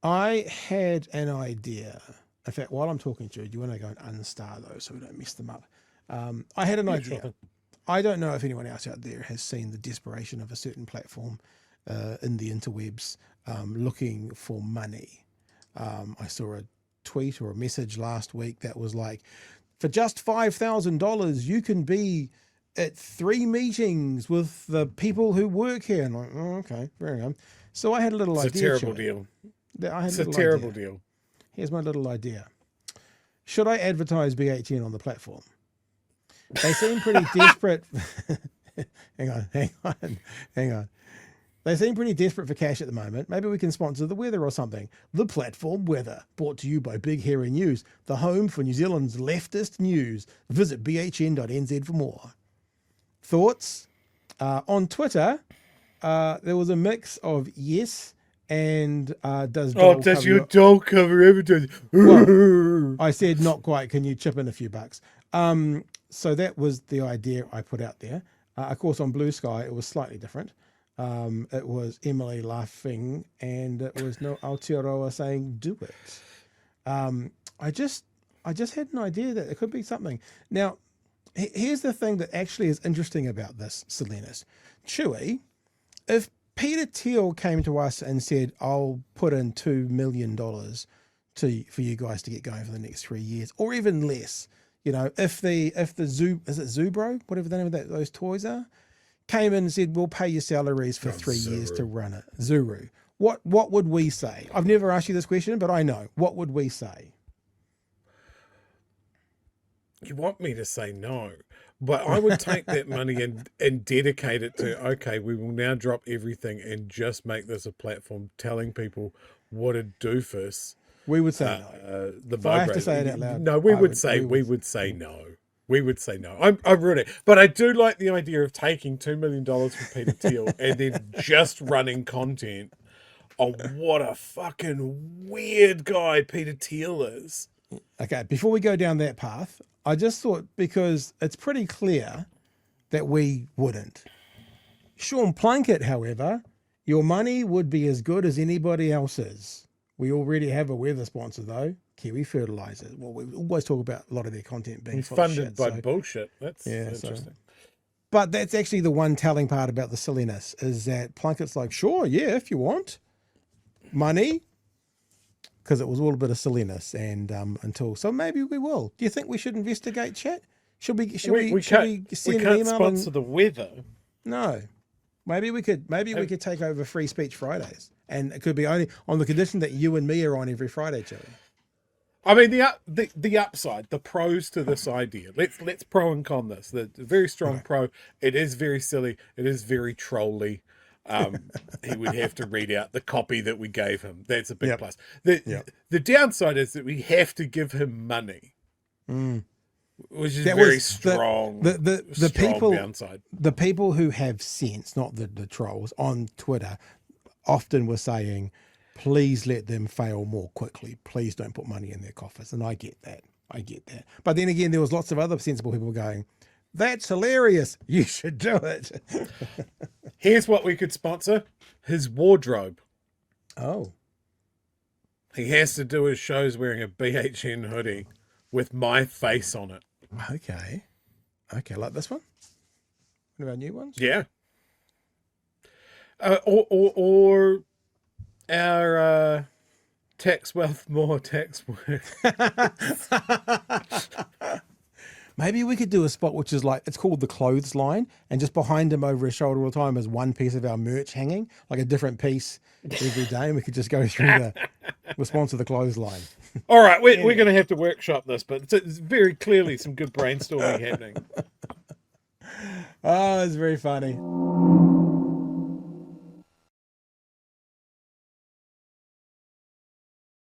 I had an idea. In fact, while I'm talking to you, do you want to go and unstar those so we don't mess them up? I had an idea. Sure. I don't know if anyone else out there has seen the desperation of a certain platform in the interwebs looking for money. I saw a tweet or a message last week that was like, for just $5,000, you can be at 3 meetings with the people who work here. And I'm like, oh, okay, fair enough. So I had a little idea. It's a terrible deal. It's a terrible deal. Here's my little idea. Should I advertise BHN on the platform? They seem pretty desperate. Hang on. They seem pretty desperate for cash at the moment. Maybe we can sponsor the weather or something. The platform weather, brought to you by Big Hairy News, the home for New Zealand's leftist news. Visit bhn.nz for more. Thoughts? On Twitter, there was a mix of yes and does your doll cover everything? Well, I said not quite. Can you chip in a few bucks? So that was the idea I put out there. Of course, on Blue Sky, it was slightly different. It was Emily laughing, and it was no Aotearoa saying, do it. I just had an idea that it could be something. Now, here's the thing that actually is interesting about this, Salinas. Chewie, if Peter Thiel came to us and said, I'll put in $2 million for you guys to get going for the next 3 years, or even less, you know, if the is it Zubro, whatever the name of those toys are, came in and said, we'll pay your salaries for 3 years to run it. Zuru. What would we say? I've never asked you this question, but I know. What would we say? You want me to say no, but I would take that money and dedicate it to, okay, we will now drop everything and just make this a platform telling people what a doofus. We would say no. If I have to say it out loud. No, we would say no. We would say no. I'm rude, but I do like the idea of taking $2 million from Peter Thiel and then just running content on what a fucking weird guy Peter Thiel is. Okay, before we go down that path, I just thought, because it's pretty clear that we wouldn't. Sean Plunkett, however, your money would be as good as anybody else's. We already have a weather sponsor, though, Kiwi Fertilizers. Well, we always talk about a lot of their content being funded by bullshit. That's interesting. So, but that's actually the one telling part about the silliness, is that Plunkett's like, sure, yeah, if you want money, because it was all a bit of silliness. And so maybe we will. Do you think we should investigate, chat? Should we send an email? Sponsor the weather. No. Maybe we could take over Free Speech Fridays, and it could be only on the condition that you and me are on every Friday, Joey. I mean, the upside, the pros to this idea. Let's pro and con this. The very strong pro. It is very silly. It is very trolly. He would have to read out the copy that we gave him. That's a big plus. The downside is that we have to give him money. Which is very strong. The people downside. The people who have sense, not the trolls on Twitter, often were saying, please let them fail more quickly. Please don't put money in their coffers. And I get that. But then again, there was lots of other sensible people going, that's hilarious. You should do it. Here's what we could sponsor. His wardrobe. Oh. He has to do his shows wearing a BHN hoodie with my face on it. Okay, like this one? One of our new ones? Yeah. Or our tax wealth, more tax work. Maybe we could do a spot which is like, it's called the clothes line, and just behind him over his shoulder all the time is one piece of our merch hanging, like a different piece every day, and we could just go through we'll sponsor the clothes line. All right, we're going to have to workshop this, but it's very clearly some good brainstorming happening. Oh, it's very funny.